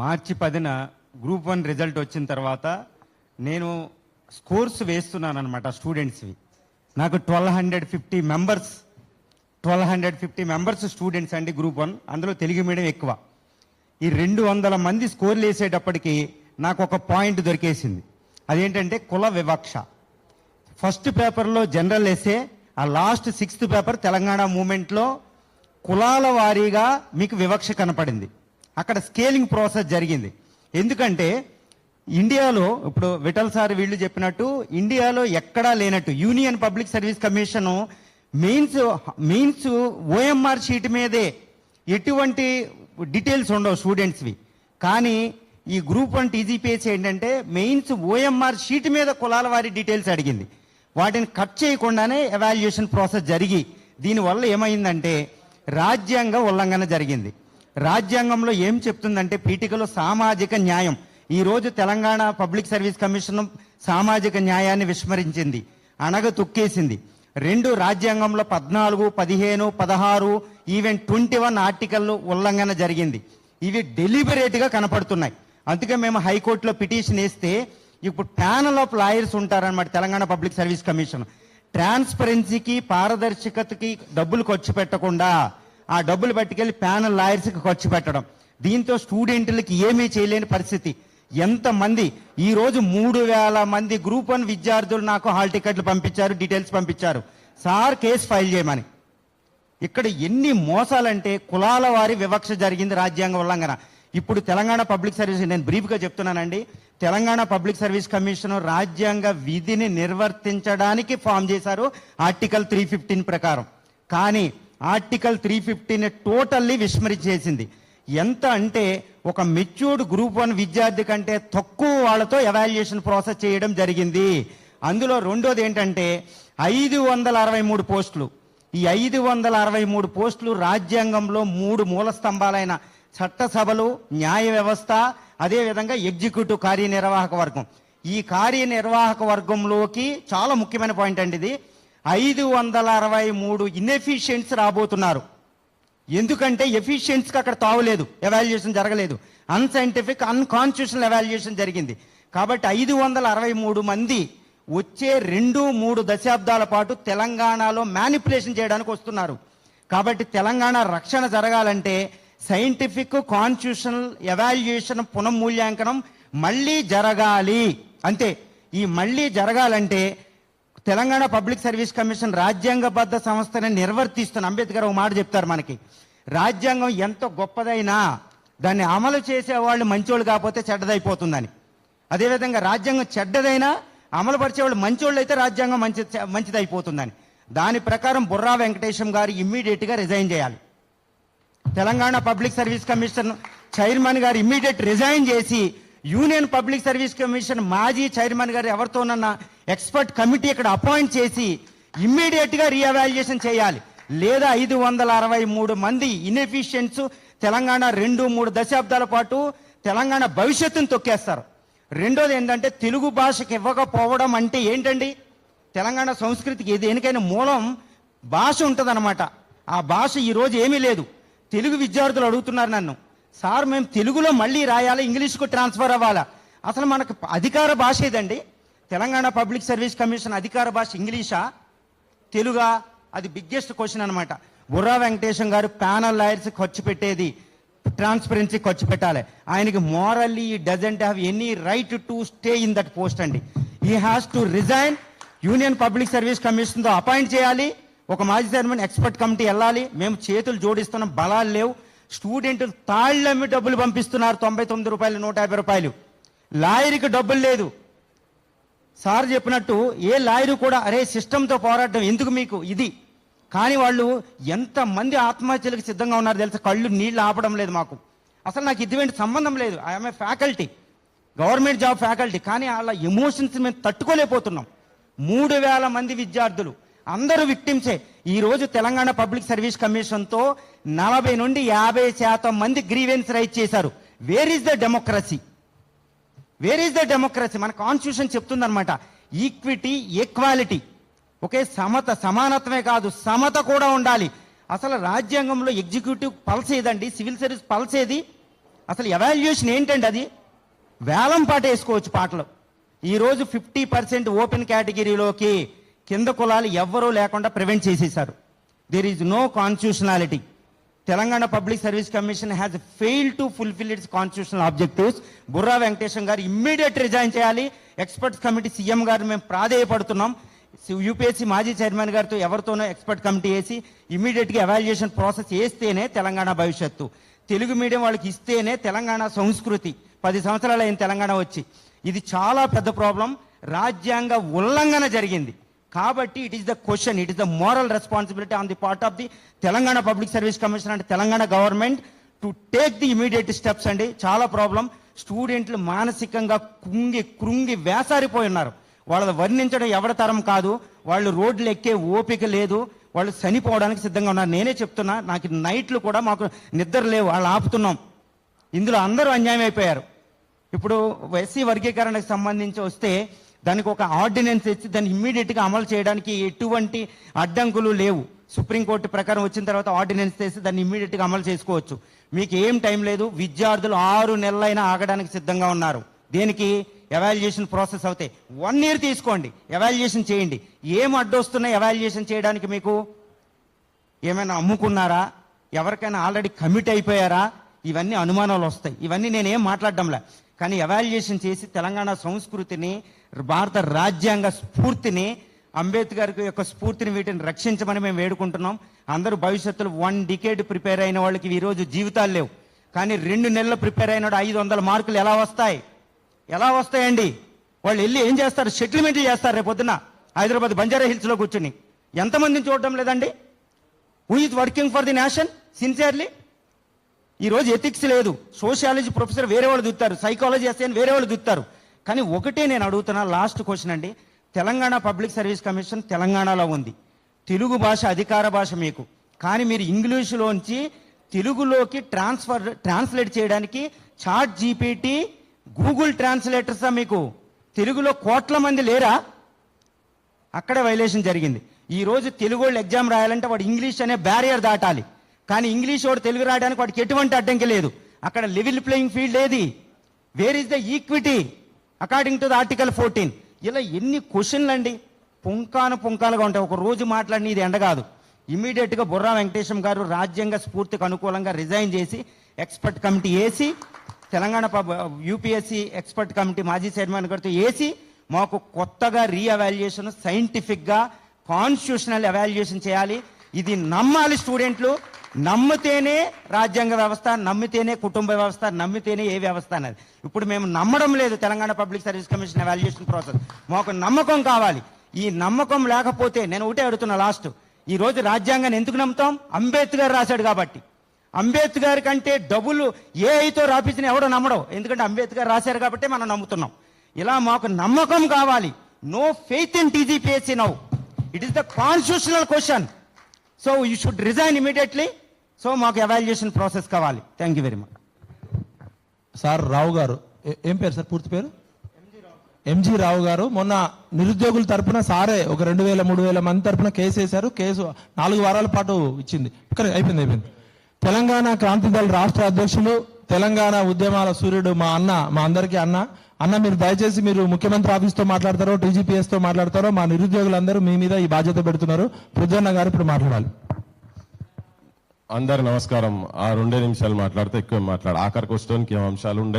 మార్చి 10న group 1 result వచ్చిన తర్వాత నేను స్కోర్స్ వేస్తున్నాను అనమాట స్టూడెంట్స్వి. నాకు 1250 మెంబర్స్ స్టూడెంట్స్ అండి గ్రూప్ 1, అందులో తెలుగు మీడియం ఎక్కువ. ఈ 200 మంది స్కోర్లు వేసేటప్పటికి నాకు ఒక పాయింట్ దొరికేసింది. అదేంటంటే కుల వివక్ష. ఫస్ట్ పేపర్లో జనరల్ ఎస్సే, ఆ లాస్ట్ 6th పేపర్ తెలంగాణ మూమెంట్లో కులాల వారీగా మీకు వివక్ష కనపడింది. అక్కడ స్కేలింగ్ ప్రాసెస్ జరిగింది. ఎందుకంటే ఇండియాలో ఇప్పుడు విఠల్ సార్ వీళ్ళు చెప్పినట్టు ఇండియాలో ఎక్కడా లేనట్టు union public service commission mains OMR sheet మీదే ఎటువంటి డీటెయిల్స్ ఉండవు స్టూడెంట్స్వి. కానీ ఈ గ్రూప్ 1 టీజీపీఎస్ ఏంటంటే మెయిన్స్ ఓఎంఆర్ షీట్ మీద కులాల వారి డీటెయిల్స్ అడిగింది. వాటిని కట్ చేయకుండానే ఎవాల్యుయేషన్ ప్రాసెస్ జరిగి దీనివల్ల ఏమైందంటే రాజ్యాంగ ఉల్లంఘన జరిగింది. రాజ్యాంగంలో ఏం చెప్తుందంటే పీఠికలో సామాజిక న్యాయం. ఈరోజు తెలంగాణ పబ్లిక్ సర్వీస్ కమిషన్ సామాజిక న్యాయాన్ని విస్మరించింది, అణగతొక్కేసింది. 2 రాజ్యాంగంలో 14, 15, 16 ఈవెన్ 21 ఆర్టికల్లో ఉల్లంఘన జరిగింది. ఇవి డెలిబరేట్గా కనపడుతున్నాయి. అందుకే మేము హైకోర్టులో పిటిషన్ వేస్తే ఇప్పుడు ప్యానల్ ఆఫ్ లాయర్స్ ఉంటారన్నమాట. తెలంగాణ పబ్లిక్ సర్వీస్ కమిషన్ ట్రాన్స్పరెన్సీకి పారదర్శకతకి డబ్బులు ఖర్చు పెట్టకుండా ఆ డబ్బులు పట్టుకెళ్ళి ప్యానల్ లాయర్స్కి ఖర్చు పెట్టడం, దీంతో స్టూడెంట్లకి ఏమీ చేయలేని పరిస్థితి. ఎంతమంది ఈరోజు 3000 మంది గ్రూప్ 1 విద్యార్థులు నాకు హాల్ టికెట్లు పంపించారు, డీటెయిల్స్ పంపించారు, సార్ కేసు ఫైల్ చేయమని. ఇక్కడ ఎన్ని మోసాలంటే కులాల వారి వివక్ష జరిగింది, రాజ్యాంగ ఉల్లంఘన. ఇప్పుడు తెలంగాణ పబ్లిక్ సర్వీస్, నేను బ్రీఫ్గా చెప్తున్నానండి, తెలంగాణ పబ్లిక్ సర్వీస్ కమిషన్ రాజ్యాంగ విధిని నిర్వర్తించడానికి ఫామ్ చేశారు ఆర్టికల్ 315 ప్రకారం. కానీ ఆర్టికల్ 315 టోటల్లీ విస్మరించేసింది. ఎంత అంటే ఒక మెచ్యూర్డ్ గ్రూప్ 1 విద్యార్థి కంటే తక్కువ వాళ్ళతో ఎవాల్యుయేషన్ ప్రాసెస్ చేయడం జరిగింది. అందులో రెండోది ఏంటంటే 563 పోస్టులు. ఈ 563 పోస్టులు రాజ్యాంగంలో 3 మూల స్తంభాలైన చట్టసభలు, న్యాయ వ్యవస్థ, అదేవిధంగా ఎగ్జిక్యూటివ్ కార్యనిర్వాహక వర్గం. ఈ కార్యనిర్వాహక వర్గంలోకి చాలా ముఖ్యమైన పాయింట్ అండి ఇది, 563 ఇన్ఎఫిషియెంట్స్ రాబోతున్నారు. ఎందుకంటే ఎఫిషియెంట్స్కి అక్కడ తావులేదు, ఎవాల్యుయేషన్ జరగలేదు, అన్సైంటిఫిక్ అన్కాన్స్టిట్యూషనల్ ఎవాల్యుయేషన్ జరిగింది. కాబట్టి 563 మంది వచ్చే 2-3 దశాబ్దాల పాటు తెలంగాణలో మ్యానిపులేషన్ చేయడానికి వస్తున్నారు. కాబట్టి తెలంగాణ రక్షణ జరగాలంటే సైంటిఫిక్ కాన్స్టిట్యూషనల్ ఎవాల్యుయేషన్ పునఃమూల్యాంకనం మళ్ళీ జరగాలి. అంతే. ఈ మళ్ళీ జరగాలంటే తెలంగాణ పబ్లిక్ సర్వీస్ కమిషన్ రాజ్యాంగబద్ధ సంస్థని నిర్వర్తిస్తున్న అంబేద్కర్ ఒక మాట చెప్తారు మనకి, రాజ్యాంగం ఎంత గొప్పదైనా దాన్ని అమలు చేసేవాళ్ళు మంచోళ్ళు కాకపోతే చెడ్డదైపోతుందని. అదేవిధంగా రాజ్యాంగం చెడ్డదైనా అమలు పరిచేవాళ్ళు మంచోళ్ళు అయితే రాజ్యాంగం మంచిదైపోతుందని. దాని ప్రకారం బుర్రా వెంకటేశం గారు ఇమ్మీడియట్గా రిజైన్ చేయాలి. Telangana public service commission chairman గారు ఇమ్మీడియట్ రిజైన్ చేసి యూనియన్ పబ్లిక్ సర్వీస్ కమిషన్ మాజీ చైర్మన్ గారు ఎవరితోనన్నా ఎక్స్పర్ట్ కమిటీ ఇక్కడ అపాయింట్ చేసి ఇమ్మీడియట్గా రీఎవాల్యుయేషన్ చేయాలి. లేదా 563 మంది ఇన్ఎఫిషియెంట్స్ తెలంగాణ 2-3 దశాబ్దాల పాటు తెలంగాణ భవిష్యత్తును తొక్కేస్తారు. రెండోది ఏంటంటే తెలుగు భాషకి ఇవ్వకపోవడం అంటే ఏంటండి, తెలంగాణ సంస్కృతికి దేనికైనా మూలం భాష ఉంటుందన్నమాట. ఆ భాష ఈరోజు ఏమీ లేదు. తెలుగు విద్యార్థులు అడుగుతున్నారు నన్ను, సార్ మేము తెలుగులో మళ్ళీ రాయాలా, ఇంగ్లీష్కు ట్రాన్స్ఫర్ అవ్వాలా? అసలు మనకు అధికార భాష ఏదండి? తెలంగాణ పబ్లిక్ సర్వీస్ కమిషన్ అధికార భాష ఇంగ్లీషా, తెలుగా? అది బిగ్గెస్ట్ క్వశ్చన్ అనమాట. బుర్రా వెంకటేశం గారు ప్యానల్ లాయర్స్ ఖర్చు పెట్టేది ట్రాన్స్పరెన్సీ ఖర్చు పెట్టాలి. ఆయనకి morally doesn't have any right to stay in that post అండి. He has to resign. Union public service కమిషన్తో అపాయింట్ చేయాలి. ఒక మాజీ చైర్మన్ ఎక్స్పర్ట్ కమిటీ వెళ్ళాలి. మేము చేతులు జోడిస్తున్నాం, బలాలు లేవు. స్టూడెంట్లు తాళ్ళమ్మి డబ్బులు పంపిస్తున్నారు, 99 రూపాయలు, 150 రూపాయలు. లాయర్కి డబ్బులు లేదు. సార్ చెప్పినట్టు ఏ లాయరు కూడా అరే సిస్టంతో పోరాటం ఎందుకు మీకు ఇది. కానీ వాళ్ళు ఎంతమంది ఆత్మహత్యలకు సిద్ధంగా ఉన్నారు తెలుసా? కళ్ళు నీళ్ళు ఆపడం లేదు మాకు. అసలు నాకు ఇటువంటి సంబంధం లేదు. I'm a faculty, government job faculty. కానీ వాళ్ళ ఎమోషన్స్ మేము తట్టుకోలేకపోతున్నాం. 3000 మంది విద్యార్థులు అందరూ విక్టిమ్సే. ఈరోజు తెలంగాణ పబ్లిక్ సర్వీస్ కమిషన్తో 40 నుండి 50% మంది గ్రీవెన్స్ రైజ్ చేశారు. Where is the democracy? Where is the democracy? మన కాన్స్టిట్యూషన్ చెప్తుందన్నమాట, ఈక్విటీ, ఈక్వాలిటీ. ఒకే సమత, సమానత్వమే కాదు సమత కూడా ఉండాలి. అసలు రాజ్యాంగంలో ఎగ్జిక్యూటివ్ పల్స్ ఏదండి, సివిల్ సర్వీస్ పల్స్ ఏది? అసలు ఎవాల్యుయేషన్ ఏంటండి? అది వేలం పాట వేసుకోవచ్చు పాటలు. ఈరోజు 50% ఓపెన్ కేటగిరీలోకి కింద కులాలు ఎవ్వరూ లేకుండా ప్రివెంట్ చేసేశారు. There is no constitutionality. Telangana public service commission has failed to fulfil its constitutional objectives. Burra Venkatesham గారు ఇమ్మీడియట్ రిజైన్ చేయాలి. ఎక్స్పర్ట్స్ కమిటీ సీఎం గారు మేము ప్రాధేయపడుతున్నాం. యూపీఎస్సీ మాజీ చైర్మన్ గారితో ఎవరితోనో ఎక్స్పర్ట్ కమిటీ వేసి ఇమ్మీడియట్గా ఎవాల్యుయేషన్ ప్రాసెస్ వేస్తేనే తెలంగాణ భవిష్యత్తు. తెలుగు మీడియం వాళ్ళకి ఇస్తేనే తెలంగాణ సంస్కృతి. 10 సంవత్సరాలు అయిన తెలంగాణ వచ్చి. ఇది చాలా పెద్ద ప్రాబ్లం. రాజ్యాంగ ఉల్లంఘన జరిగింది. కాబట్టి it is the question, it is the moral responsibility on the part of the Telangana public service commission and Telangana government to take the immediate steps అండి. చాలా ప్రాబ్లం. స్టూడెంట్లు మానసికంగా కృంగి వేసారిపోయి ఉన్నారు. వాళ్ళని వర్ణించడం ఎవరి తరం కాదు. వాళ్ళు రోడ్లు ఎక్కే ఓపిక లేదు. వాళ్ళు చనిపోవడానికి సిద్ధంగా ఉన్నారు. నేనే చెప్తున్నా, నాకు నైట్లు కూడా మాకు నిద్ర లేవు, వాళ్ళు ఆపుతున్నాం. ఇందులో అందరూ అన్యాయం అయిపోయారు. ఇప్పుడు ఎస్సీ వర్గీకరణకు సంబంధించి వస్తే దానికి ఒక ఆర్డినెన్స్ ఇచ్చి దాన్ని ఇమ్మీడియట్గా అమలు చేయడానికి ఎటువంటి అడ్డంకులు లేవు. సుప్రీంకోర్టు ప్రకారం వచ్చిన తర్వాత ఆర్డినెన్స్ చేసి దాన్ని ఇమ్మీడియట్గా అమలు చేసుకోవచ్చు. మీకు ఏం టైం లేదు. విద్యార్థులు 6 నెలలైనా ఆగడానికి సిద్ధంగా ఉన్నారు. దేనికి? ఎవాల్యుయేషన్ ప్రాసెస్ అవుతాయి. 1 year తీసుకోండి, ఎవాల్యుయేషన్ చేయండి. ఏం అడ్డొస్తున్నాయి ఎవాల్యుయేషన్ చేయడానికి? మీకు ఏమైనా అమ్ముకున్నారా? ఎవరికైనా ఆల్రెడీ కమిట్ అయిపోయారా? ఇవన్నీ అనుమానాలు వస్తాయి. ఇవన్నీ నేనేం మాట్లాడడంలే. కానీ ఎవాల్యుయేషన్ చేసి తెలంగాణ సంస్కృతిని, భారత రాజ్యాంగ స్ఫూర్తిని, అంబేద్కర్ యొక్క స్ఫూర్తిని, వీటిని రక్షించమని మేము వేడుకుంటున్నాం. అందరూ భవిష్యత్తులో 1 decade ప్రిపేర్ అయిన వాళ్ళకి ఈరోజు జీవితాలు లేవు. కానీ 2 నెలలు ప్రిపేర్ అయినాడు 500 మార్కులు ఎలా వస్తాయి? ఎలా వస్తాయండి? వాళ్ళు వెళ్ళి ఏం చేస్తారు? సెటిల్మెంట్లు చేస్తారు రేపొద్దున హైదరాబాద్ బంజారా హిల్స్లో కూర్చుని. ఎంతమందిని చూడటం లేదండి? Who is working for the nation sincerely? ఈరోజు ఎథిక్స్ లేదు. సోషియాలజీ ప్రొఫెసర్ వేరే వాళ్ళు దుత్తారు, సైకాలజీ ఎస్ఐని వేరే వాళ్ళు దుత్తారు. కానీ ఒకటే నేను అడుగుతున్నా, లాస్ట్ క్వశ్చన్ అండి. తెలంగాణ పబ్లిక్ సర్వీస్ కమిషన్ తెలంగాణలో ఉంది. తెలుగు భాష అధికార భాష మీకు. కానీ మీరు ఇంగ్లీషులోంచి తెలుగులోకి ట్రాన్స్లేట్ చేయడానికి చాట్ జీపీటీ, గూగుల్ ట్రాన్స్లేటర్సా మీకు? తెలుగులో కోట్ల మంది లేరా? అక్కడే వైలేషన్ జరిగింది. ఈరోజు తెలుగు వాళ్ళు ఎగ్జామ్ రాయాలంటే వాడు ఇంగ్లీష్ అనే బ్యారియర్ దాటాలి. కానీ ఇంగ్లీష్ వాడు తెలుగు రాయడానికి వాడికి ఎటువంటి అడ్డంకి లేదు. అక్కడ లెవెల్ ప్లేయింగ్ ఫీల్డ్ ఏది? Where is the equity according to the article 14? ఇలా ఎన్ని క్వశ్చన్లు అండి, పుంకాలుగా ఉంటాయి. ఒక రోజు మాట్లాడిన ఇది ఎండ కాదు. ఇమీడియట్గా బుర్రా వెంకటేశం గారు రాజ్యాంగ స్ఫూర్తికి అనుకూలంగా రిజైన్ చేసి ఎక్స్పర్ట్ కమిటీ వేసి, తెలంగాణ యూపీఎస్సీ ఎక్స్పర్ట్ కమిటీ మాజీ చైర్మన్ గారితో వేసి మాకు కొత్తగా రీఎవాల్యుయేషన్, సైంటిఫిక్గా కాన్స్టిట్యూషనల్ ఎవాల్యుయేషన్ చేయాలి. ఇది నమ్మాలి స్టూడెంట్లు. నమ్మితేనే రాజ్యాంగ వ్యవస్థ, నమ్మితేనే కుటుంబ వ్యవస్థ, నమ్మితేనే ఏ వ్యవస్థ అనేది. ఇప్పుడు మేము నమ్మడం లేదు Telangana public service commission evaluation process. మాకు నమ్మకం కావాలి. ఈ నమ్మకం లేకపోతే నేను ఒకటే అడుగుతున్నా లాస్ట్, ఈ రోజు రాజ్యాంగాన్ని ఎందుకు నమ్ముతాం? అంబేద్కర్ రాశాడు కాబట్టి. అంబేద్కర్ కంటే డబుల్ ఏఐతో రాపించిన ఎవడో నమ్మడం. ఎందుకంటే అంబేద్కర్ రాశారు కాబట్టి మనం నమ్ముతున్నాం. ఇలా మాకు నమ్మకం కావాలి. No faith in TGPSC now. It is the constitutional question. So you should resign immediately. So మాకు ఎవాల్యుయేషన్ ప్రాసెస్ కావాలి. Thank you very much. Sir Rao గారు, ఏం పేరు సార్ పూర్తి పేరు? ఎంజీ రావు గారు. మొన్న నిరుద్యోగుల తరపున సారే ఒక 2000-3000 మంది తరపున కేసు వేశారు. కేసు 4 వారాల పాటు ఇచ్చింది. అయిపోయింది. తెలంగాణ క్రాంతిదళ రాష్ట్ర అధ్యక్షులు, తెలంగాణ ఉద్యమాల సూర్యుడు మా అన్న, మా అందరికీ అన్న మీరు దయచేసి మీరు ముఖ్యమంత్రి ఆఫీస్తో మాట్లాడతారో, టీజీపీఎస్తో మాట్లాడతారో, మా నిరుద్యోగులందరూ మీ మీద ఈ బాధ్యత పెడుతున్నారు. పృథ్వన్న గారు ఇప్పుడు మాట్లాడాలి. అందరు నమస్కారం. ఆ 2 నిమిషాలు మాట్లాడితే ఎక్కువ ఆఖరికి వచ్చడానికి ఏం అంశాలు ఉండే